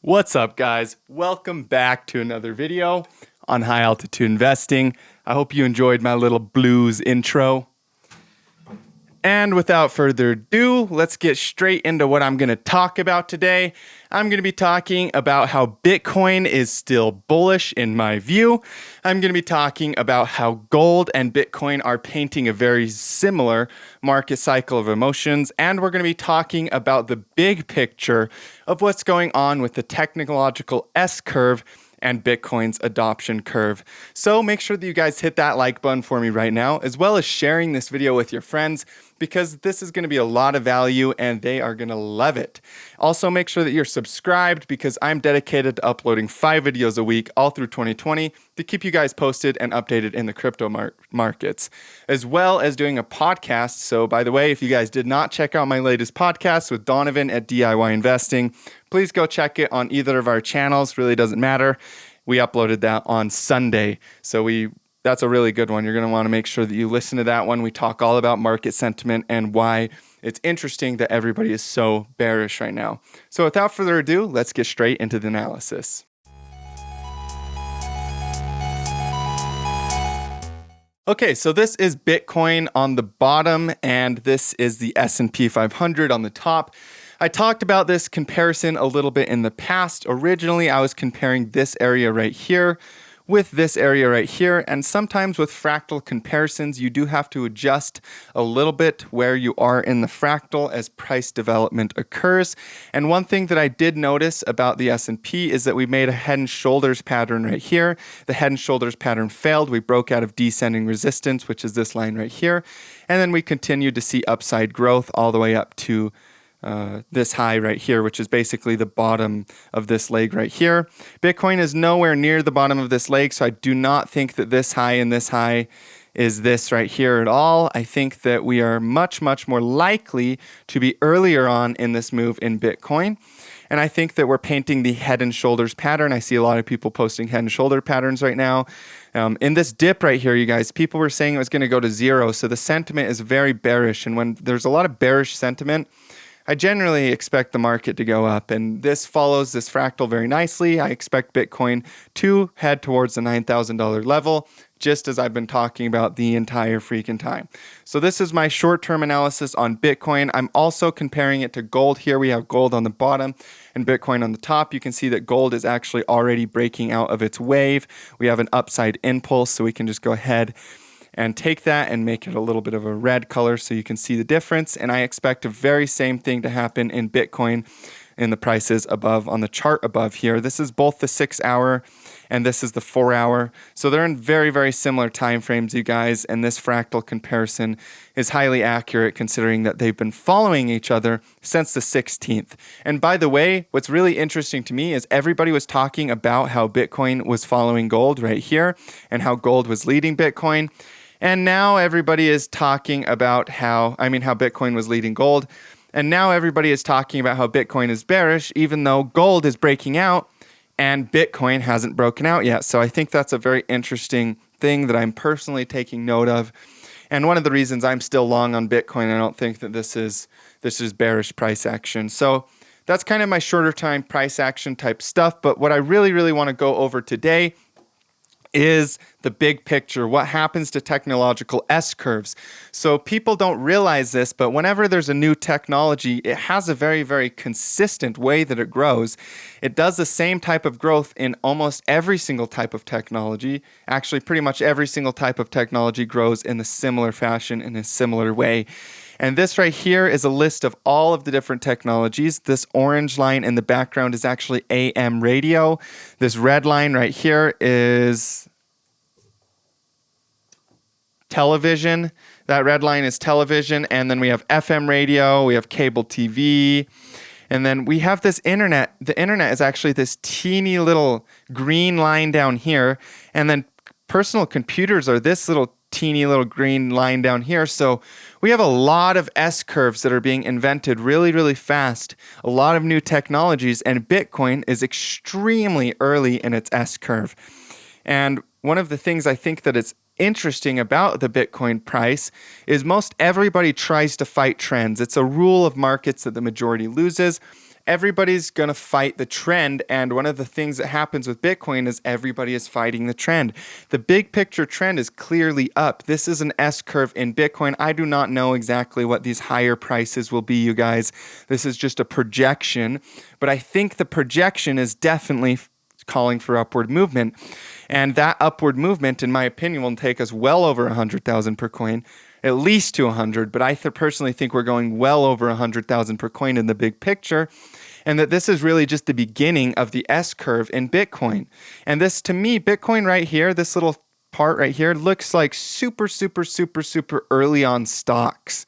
What's up, guys? Welcome back to another video on high altitude investing. I hope you enjoyed my little blues intro. And without further ado, let's get straight into what I'm going to talk about today. I'm going to be talking about how Bitcoin is still bullish in my view. I'm going to be talking about how gold and Bitcoin are painting a very similar market cycle of emotions. And we're going to be talking about the big picture of what's going on with the technological S-curve and Bitcoin's adoption curve. So make sure that you guys hit that like button for me right now, as well as sharing this video with your friends, because this is going to be a lot of value and they are going to love it. Also, make sure that you're subscribed because I'm dedicated to uploading 5 videos a week all through 2020 to keep you guys posted and updated in the crypto markets, as well as doing a podcast. So by the way, if you guys did not check out my latest podcast with Donovan at DIY Investing, please go check it on either of our channels. Really doesn't matter. We uploaded that on Sunday. So that's a really good one. You're going to want to make sure that you listen to that one. We talk all about market sentiment and why it's interesting that everybody is so bearish right now. So without further ado, let's get straight into the analysis. Okay, so this is Bitcoin on the bottom, and this is the S&P 500 on the top. I talked about this comparison a little bit in the past. Originally, I was comparing this area right here with this area right here, and sometimes with fractal comparisons, you do have to adjust a little bit where you are in the fractal as price development occurs. And one thing that I did notice about the S&P is that we made a head and shoulders pattern right here. The head and shoulders pattern failed. We broke out of descending resistance, which is this line right here. And then we continued to see upside growth all the way up to this high right here, which is basically the bottom of this leg right here. Bitcoin is nowhere near the bottom of this leg, so I do not think that this high and this high is this right here at all. I think that we are much, much more likely to be earlier on in this move in Bitcoin. And I think that we're painting the head and shoulders pattern. I see a lot of people posting head and shoulder patterns right now. In this dip right here, you guys, people were saying it was going to go to zero. So the sentiment is very bearish. And when there's a lot of bearish sentiment, I generally expect the market to go up, and this follows this fractal very nicely. I expect Bitcoin to head towards the $9,000 level, just as I've been talking about the entire freaking time. So this is my short-term analysis on Bitcoin. I'm also comparing it to gold. Here we have gold on the bottom and Bitcoin on the top. You can see that gold is actually already breaking out of its wave. We have an upside impulse, so we can just go ahead and take that and make it a little bit of a red color so you can see the difference. And I expect the very same thing to happen in Bitcoin in the prices above on the chart above here. This is both the 6-hour and this is the 4-hour. So they're in very, very similar time frames, you guys. And this fractal comparison is highly accurate considering that they've been following each other since the 16th. And by the way, what's really interesting to me is everybody was talking about how Bitcoin was following gold right here and how gold was leading Bitcoin. And now everybody is talking about how Bitcoin was leading gold. And now everybody is talking about how Bitcoin is bearish, even though gold is breaking out and Bitcoin hasn't broken out yet. So I think that's a very interesting thing that I'm personally taking note of. And one of the reasons I'm still long on Bitcoin, I don't think that this is bearish price action. So that's kind of my shorter time price action type stuff. But what I really, really want to go over today is the big picture. What happens to technological S-curves? So people don't realize this, but whenever there's a new technology, it has a very, very consistent way that it grows. It does the same type of growth in almost every single type of technology. Actually, pretty much every single type of technology grows in a similar fashion, in a similar way. And this right here is a list of all of the different technologies. This orange line in the background is actually AM radio. This red line right here is television. That red line is television. And then we have FM radio, we have cable TV, and then we have this internet. The internet is actually this teeny little green line down here. And then personal computers are this little teeny little green line down here. So we have a lot of S-curves that are being invented really, really fast, a lot of new technologies, and Bitcoin is extremely early in its S-curve. And one of the things I think that is interesting about the Bitcoin price is most everybody tries to fight trends. It's a rule of markets that the majority loses. everybody's going to fight the trend. And one of the things that happens with Bitcoin is everybody is fighting the trend. The big picture trend is clearly up. This is an S curve in Bitcoin. I do not know exactly what these higher prices will be, you guys. This is just a projection, but I think the projection is definitely calling for upward movement. And that upward movement, in my opinion, will take us well over 100,000 per coin, at least to 100, but I personally think we're going well over 100,000 per coin in the big picture, and that this is really just the beginning of the S curve in Bitcoin. And this, to me, Bitcoin right here, this little part right here, looks like super early on stocks.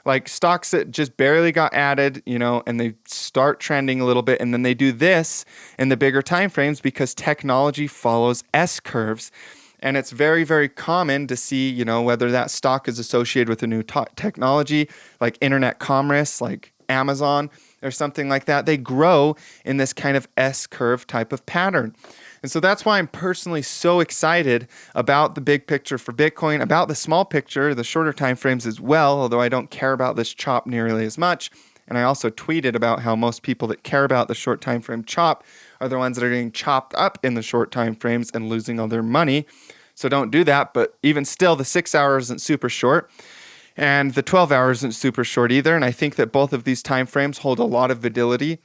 Like stocks that just barely got added, and they start trending a little bit, and then they do this in the bigger time frames because technology follows S curves. And it's very, very common to see, whether that stock is associated with a new technology like internet commerce, like Amazon or something like that. They grow in this kind of S curve type of pattern. And so that's why I'm personally so excited about the big picture for Bitcoin, about the small picture, the shorter time frames as well, although I don't care about this chop nearly as much. And I also tweeted about how most people that care about the short time frame chop are the ones that are getting chopped up in the short time frames and losing all their money. So don't do that. But even still, the 6 hours isn't super short, and the 12 hours isn't super short either. And I think that both of these time frames hold a lot of validity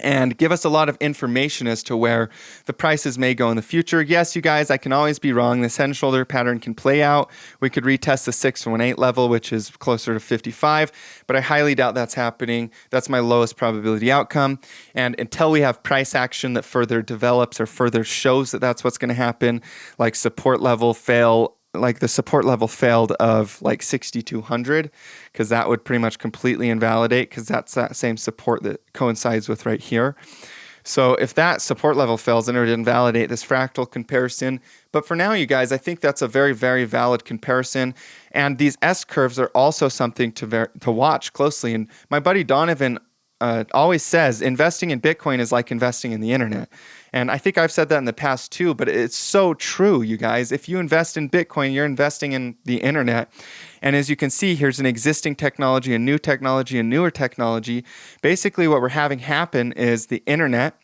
and give us a lot of information as to where the prices may go in the future. Yes, you guys, I can always be wrong. This head and shoulder pattern can play out. We could retest the 618 level, which is closer to 55, but I highly doubt that's happening. That's my lowest probability outcome. And until we have price action that further develops or further shows that that's what's going to happen, like support level fail, like the support level failed of like 6,200, because that would pretty much completely invalidate, because that's that same support that coincides with right here. So if that support level fails, then it would invalidate this fractal comparison. But for now, you guys, I think that's a very, very valid comparison. And these S curves are also something to watch closely. And my buddy Donovan always says investing in Bitcoin is like investing in the internet. And I think I've said that in the past too, but it's so true, you guys. If you invest in Bitcoin, you're investing in the internet. And as you can see, here's an existing technology, a new technology, a newer technology. Basically, what we're having happen is the internet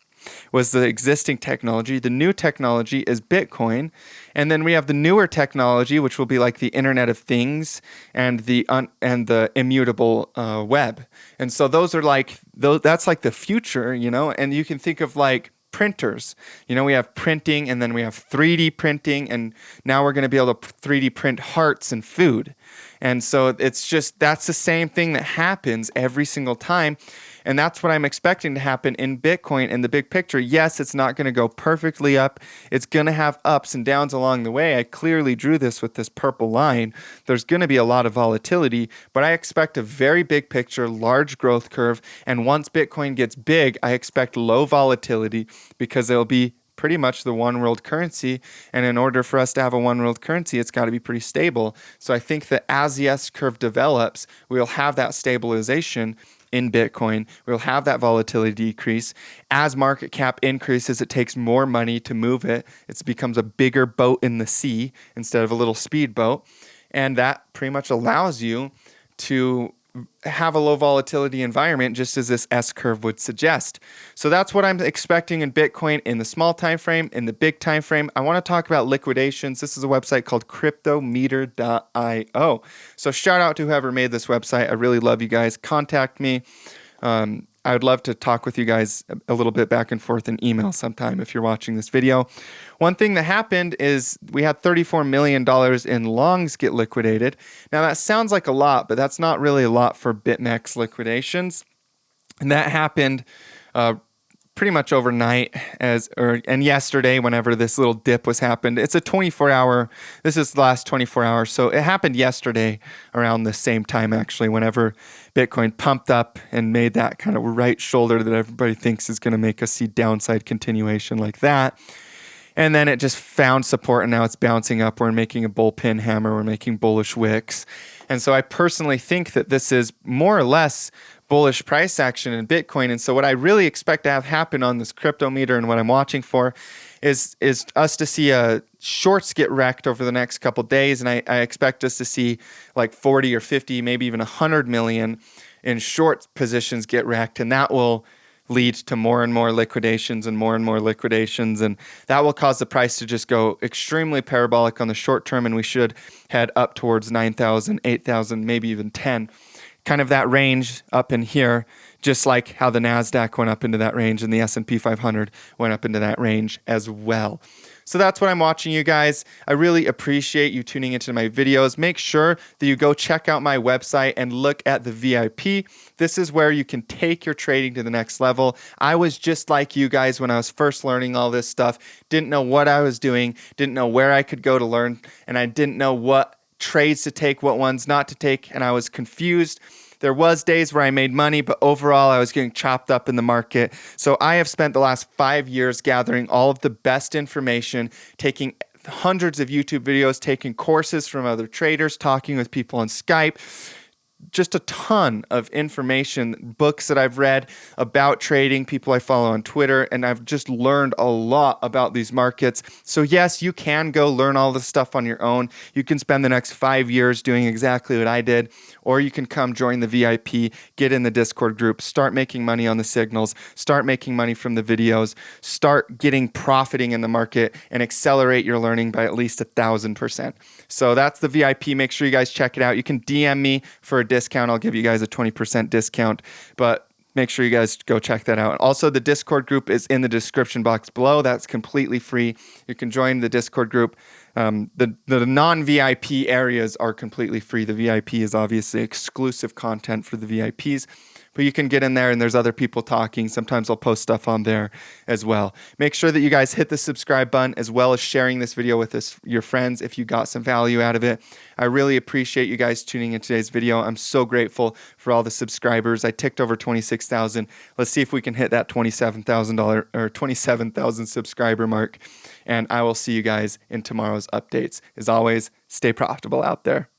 was the existing technology. The new technology is Bitcoin. And then we have the newer technology, which will be like the Internet of Things and the immutable web. And so those are like, that's like the future, and you can think of like printers. We have printing, and then we have 3D printing, and now we're going to be able to 3D print hearts and food. And so it's just, that's the same thing that happens every single time. And that's what I'm expecting to happen in Bitcoin in the big picture. Yes, it's not going to go perfectly up. It's going to have ups and downs along the way. I clearly drew this with this purple line. There's going to be a lot of volatility, but I expect a very big picture, large growth curve. And once Bitcoin gets big, I expect low volatility, because it'll be pretty much the one world currency. And in order for us to have a one world currency, it's got to be pretty stable. So I think that as the S curve develops, we'll have that stabilization in Bitcoin. We'll have that volatility decrease. As market cap increases, it takes more money to move it. It becomes a bigger boat in the sea instead of a little speedboat. And that pretty much allows you to have a low volatility environment, just as this S curve would suggest. So that's what I'm expecting in Bitcoin in the small time frame. In the big time frame, I want to talk about liquidations. This is a website called cryptometer.io. So shout out to whoever made this website. I really love you guys. Contact me. I would love to talk with you guys a little bit back and forth in email sometime if you're watching this video. One thing that happened is we had $34 million in longs get liquidated. Now that sounds like a lot, but that's not really a lot for BitMEX liquidations. And that happened pretty much overnight and yesterday, whenever this little dip was happened. It's a 24-hour, this is the last 24 hours. So it happened yesterday around the same time, actually, whenever Bitcoin pumped up and made that kind of right shoulder that everybody thinks is going to make us see downside continuation like that. And then it just found support, and now it's bouncing up. We're making a bull pin hammer. We're making bullish wicks. And so I personally think that this is more or less bullish price action in Bitcoin. And so what I really expect to have happen on this Cryptometer, and what I'm watching for, is us to see shorts get wrecked over the next couple days. And I expect us to see like 40 or 50, maybe even 100 million in short positions get wrecked. And that will lead to more and more liquidations and more liquidations. And that will cause the price to just go extremely parabolic on the short term. And we should head up towards 9,000, 8,000, maybe even 10. Kind of that range up in here, just like how the NASDAQ went up into that range and the S&P 500 went up into that range as well. So that's what I'm watching, you guys. I really appreciate you tuning into my videos. Make sure that you go check out my website and look at the VIP. This is where you can take your trading to the next level. I was just like you guys when I was first learning all this stuff. Didn't know what I was doing, didn't know where I could go to learn, and I didn't know what trades to take, what ones not to take, and I was confused. There was days where I made money, but overall I was getting chopped up in the market. So I have spent the last 5 years gathering all of the best information, taking hundreds of YouTube videos, taking courses from other traders, talking with people on Skype, just a ton of information, books that I've read about trading, people I follow on Twitter, and I've just learned a lot about these markets. So yes, you can go learn all this stuff on your own. You can spend the next 5 years doing exactly what I did, or you can come join the VIP, get in the Discord group, start making money on the signals, start making money from the videos, start profiting in the market, and accelerate your learning by at least 1,000%. So that's the VIP. Make sure you guys check it out. You can DM me for a discount. I'll give you guys a 20% discount, but make sure you guys go check that out. Also, the Discord group is in the description box below. That's completely free. You can join the Discord group. The non-VIP areas are completely free. The VIP is obviously exclusive content for the VIPs. But you can get in there and there's other people talking. Sometimes I'll post stuff on there as well. Make sure that you guys hit the subscribe button as well as sharing this video with your friends if you got some value out of it. I really appreciate you guys tuning in today's video. I'm so grateful for all the subscribers. I ticked over 26,000. Let's see if we can hit that $27,000 or 27,000 subscriber mark. And I will see you guys in tomorrow's updates. As always, stay profitable out there.